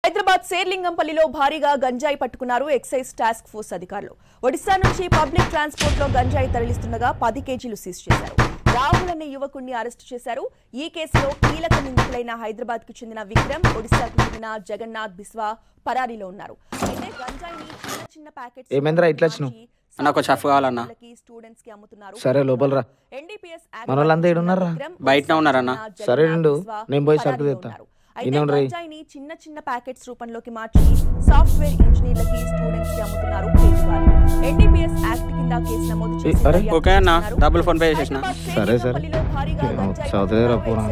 హైదరాబాద్ శేర్లింగంపల్లిలో భారీగా గంజాయి పట్టుకున్నారు ఎక్సైజ్ టాస్క్ ఫోర్స్ అధికారులు. ఒడిశా నుంచి పబ్లిక్ ట్రాన్స్పోర్ట్ లో గంజాయి తరలిస్తుండగా 10 కేజీలు సీజ్ చేశారు. రాహుల్ అనే యువకుడిని అరెస్టు చేశారు. ఈ కేసులో కీలక నిందితులైన హైదరాబాద్ కు చెందిన విక్రమ్, ఒడిశాకు చెందిన జగన్నాథ్ బిస్వా పరారీలో ఉన్నారు. అయితే గంజాయిని చిన్న ప్యాకెట్స్ ఏమేంద్రా ఇట్లా వచ్చినావు? అన్న ఒక షఫ్ కావాలన్నా. స్టూడెంట్స్ కి అమ్ముతున్నారు. సరే లోపల రా. ఎన్డీపీఎస్ మనోళ్ళంతా ఏడున్నారా? బయటనే ఉన్నారన్న. సరే నుండు, నేను పోయి సరుకు తెస్తా. గంజాయిని చిన్న ప్యాకెట్స్ రూపంలోకి మార్చి సాఫ్ట్వేర్ ఇంజనీర్లకి స్టూడెంట్స్ కి అమ్ముతున్నారు కేజ్రీవాల్. ఎన్డీపీఎస్ యాక్ట్ కింద కేసు నమోదు చేసి ఓకే అన్న, డబుల్ ఫోన్ పే చేసేసిన. సరే సరే చదువులేరా పూరా.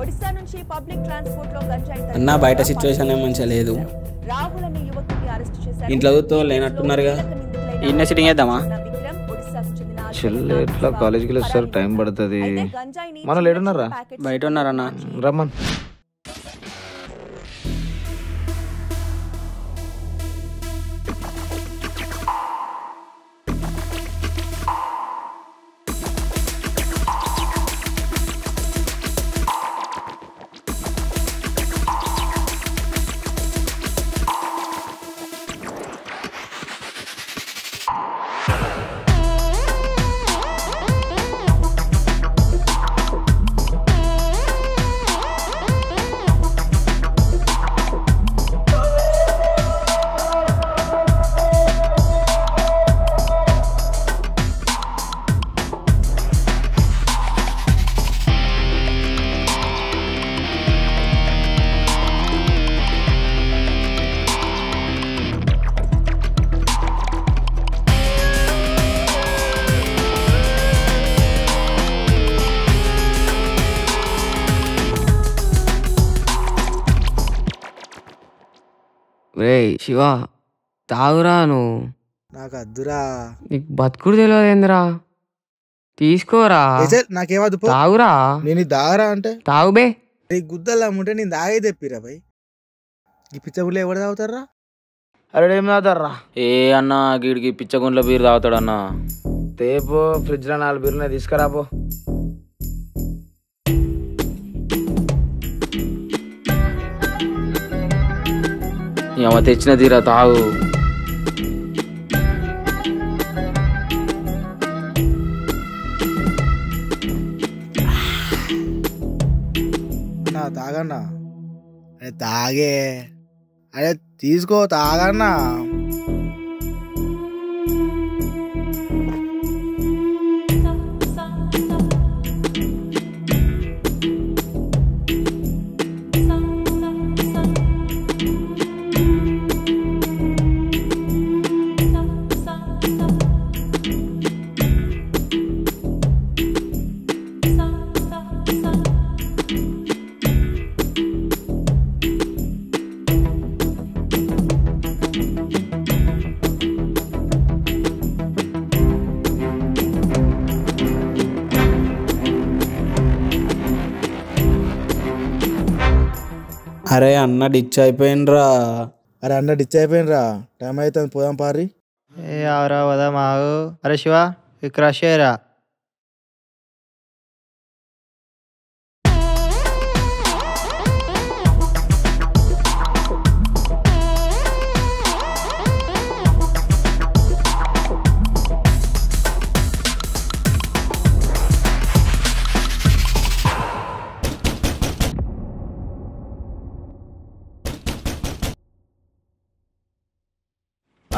ఒడిశా నుంచి పబ్లిక్ ట్రాన్స్పోర్ట్ లో గంజాయి అన్న బయట సిచ్యువేషన్ మంచిగా లేదు. రాహుల్ అనే యువకుడిని అరెస్ట్ చేశారు. ఇంట్లో లేనట్టున్నారుగా. ఇన్నే సిట్టింగ్ చేద్దామా? చెల్లె ఎట్లా కాలేజీకి వస్తారు, టైం పడుతుంది. మన లేడున్నారా? బయట ఉన్నారన్న. రమ్మన్. రే శివ, తాగురా నువ్వు. నాకు అద్దురా. నీకు బతుకుడు తెలియదేందిరా? తీసుకోరా, నాకేమద్దు. తాగురా. నేను దాగరా అంటే తాగుబే. నీ గుద్దలు అమ్ముంటే నేను దాగే తెప్పిరా భయ్. ఈ పిచ్చగుళ్ళు ఎవరు తాగుతారా? అరే ఏం తాగుతారా? ఏ అన్న గీడికి పిచ్చగుండ్ల బీరు తాగుతాడన్నా. తేపు ఫ్రిడ్జ్ లో 4 బీర్లు తీసుకురాపో. ఏమో తెచ్చిన తీరా తాగు. తాగన్నా. అరే తాగే, అరే తీసుకో తాగన్నా. అరే అన్న డిచ్ అయిపోయినరా. అరే అన్న డిచ్ అయిపోయినరా. టైం అవుతుంది, పోదాం పారి. ఏ ఆవరా వదా మాగు. అరే శివ, ఇక్కడ షేరా.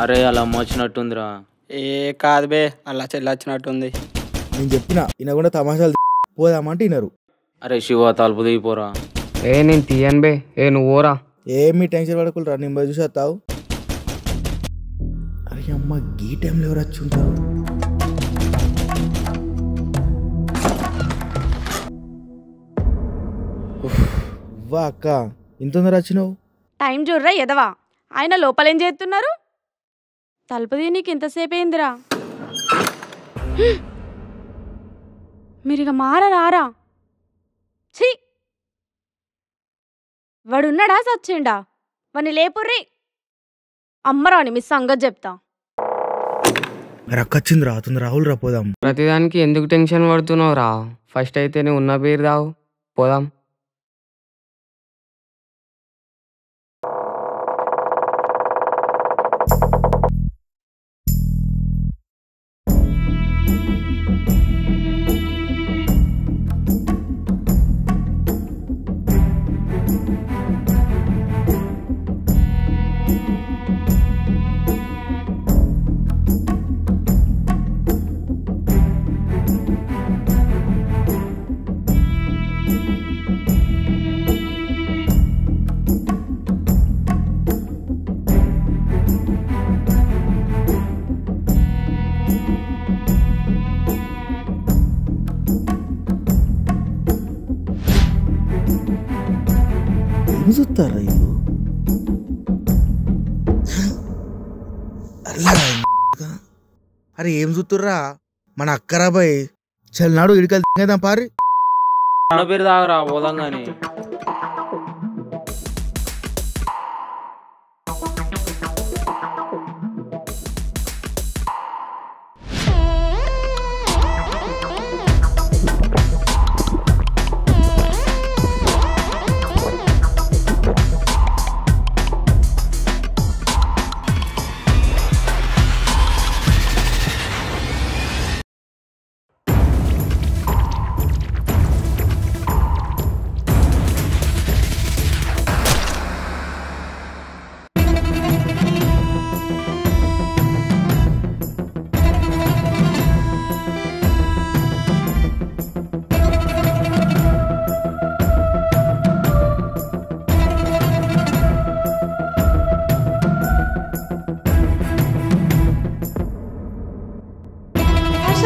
అరే అలా మోచినట్టుందిరా. ఏ కాదు బే, అలా చెల్లొచ్చినట్టుంది. నేను చెప్పిన వినకుండా తమాషాలు పోదామంటే వినరు. అరే శివ తలుపు దిగిపోరా. ఏ నేను తీయను బే. ఏ నువ్వురా. ఏమి టెన్షన్ పడకుండా నేను పోయి చూసేస్తావు. అరే అమ్మ, గీ టైంలో ఎవరు వచ్చి ఉంటారు? వా అక్క, ఇంత తొందర వచ్చినావు? టైం చూడరా ఎదవా. ఆయన లోపలేం చేస్తున్నారు? తలుపు నీకు ఎంతసేపు అయిందిరా? మీరిక మారరారా? ఛీ, వాడున్నాడా సచ్చిండా? వాడిని లేపుర్రి. అమ్మరాని మీ సంగతి చెప్తా. రక్కొచ్చింది రా, తొందర రాహుల్ రా పోదాం. ప్రతిదానికి ఎందుకు టెన్షన్ పడుతున్నావు రా? ఫస్ట్ అయితే నువ్వు ఉన్న బీర్ తాగు, పోదాం. ఏం చూస్తారా ఇల్లు అరే ఏం చూస్తుర్రా మన అక్కరా బాయ్ చల్నాడు ఇడికెళ్తాం పారి అన్న పేరు తాగరా పోదాం కానీ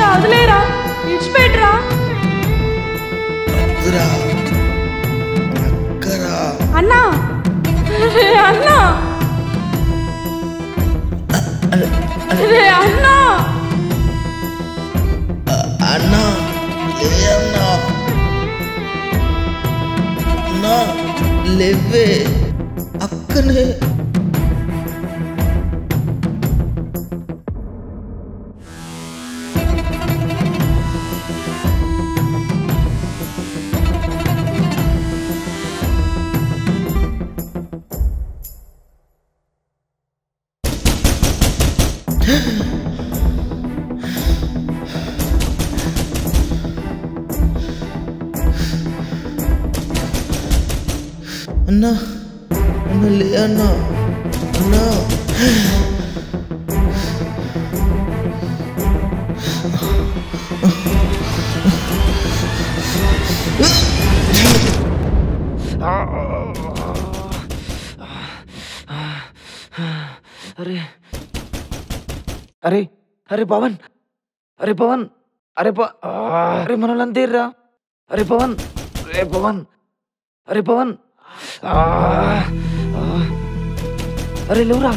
వదిలేరా విడిచిపెట్టరా అన్నా అన్నా అన్నా అన్నా అన్నా లేవే అక్కనే అన్నా అన్నా లే అన్నా అన్నా అరే అరే అరే పవన్ అరే పవన్ అరే అరే మనోళ్ళంతేర్రా అరే పవన్ అరే పవన్ అరే పవన్ అరే లేవురా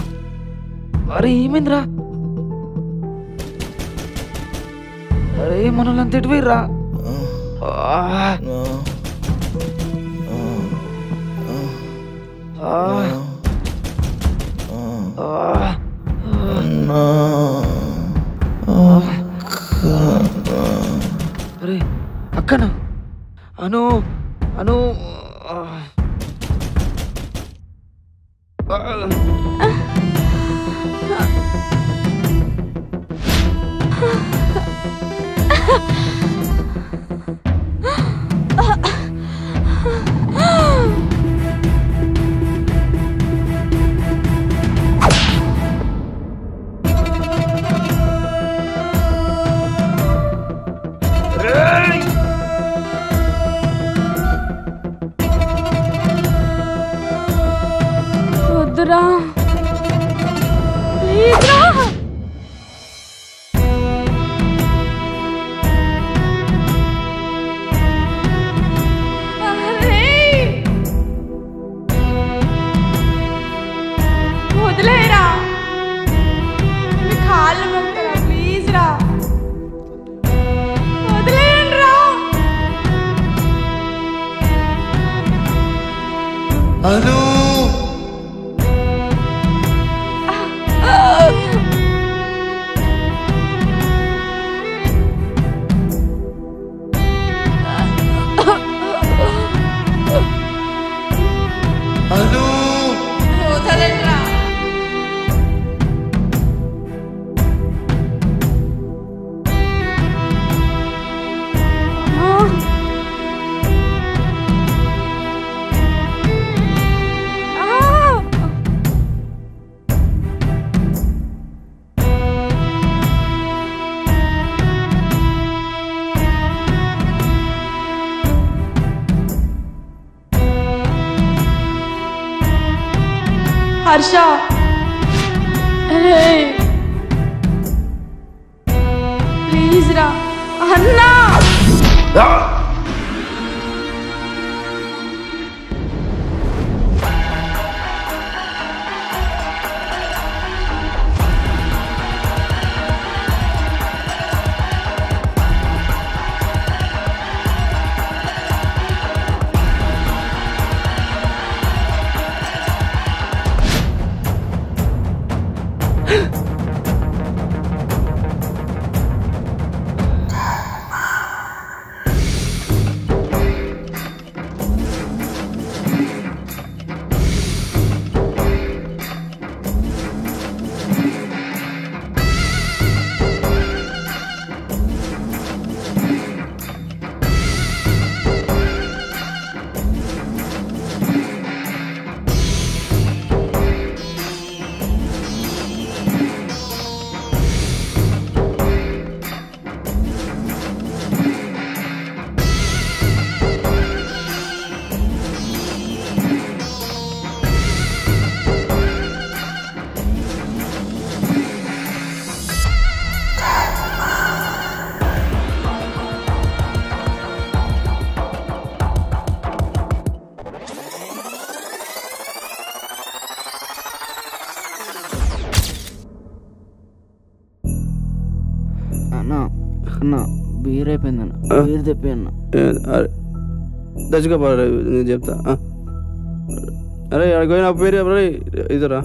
అరే ఏమైందిరా అరే మనోళ్ళంత ఎటు పోయిర్రా అరే అక్కనా అను అను వద్దురా ప్లీజ్ రా వదిలేరా మీ కాళ్ళు మొక్కరా ప్లీజ్ రా వదిలేయండి రా అను అను వదలండి రా హర్ష రే ప్లీజ్ రా అన్నా. అన్న బీర్ అయిపోయిందన్న, బీర్ తెప్పి అన్న. దచ్చుగా నేను చెప్తా. అరే అడిగిపోయిన పేరు అరే ఇదరా.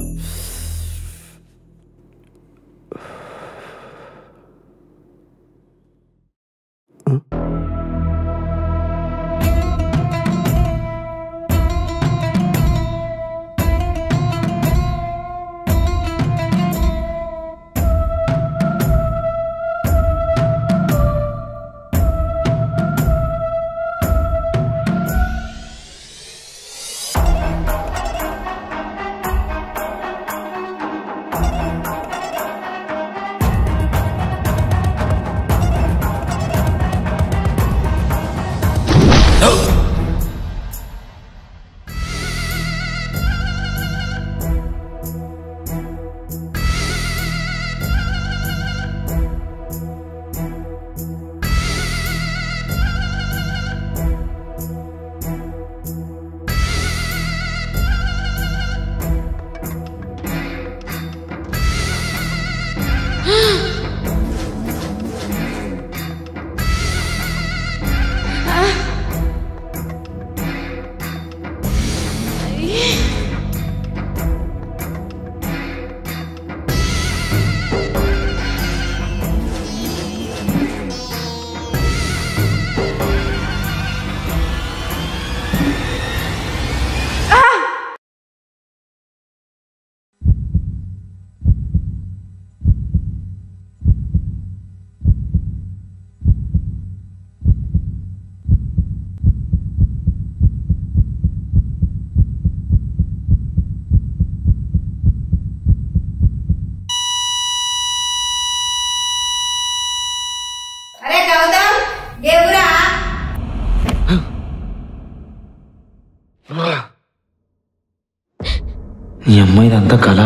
ఈ అమ్మాయిదంతా కళ.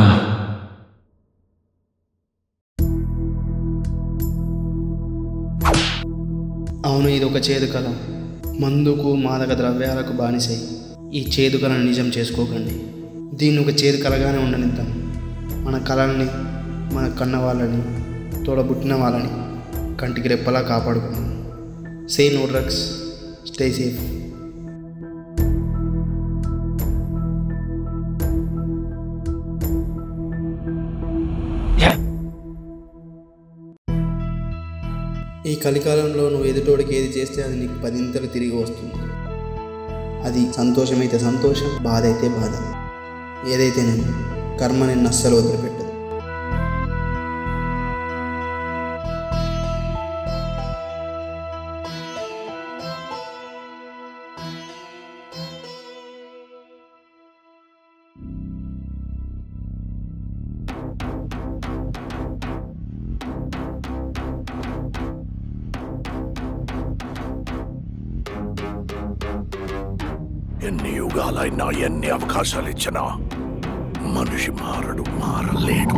అవును, ఇది ఒక చేదు కళ. మందుకు మాదక ద్రవ్యాలకు బానిసై ఈ చేదు కళను నిజం చేసుకోకండి. దీన్ని ఒక చేదు కళగానే ఉండనిద్దాం. మన కళల్ని, మన కన్న వాళ్ళని, తోడబుట్టిన వాళ్ళని కంటికి రెప్పలా కాపాడుకుందాం. Say no drugs, stay safe. ఈ కలికాలంలో నువ్వు ఎదుటోడికి ఏది చేస్తే అది నీకు 10 ఇంతలు తిరిగి వస్తుంది. అది సంతోషమైతే సంతోషం, బాధ అయితే బాధ. ఏదైతే నేను కర్మ నిన్ను అస్సలు వదిలిపెట్టదు. ఎన్ని యుగాలైనా ఎన్ని అవకాశాలు ఇచ్చినా మనిషి మారడు, మారలేడు.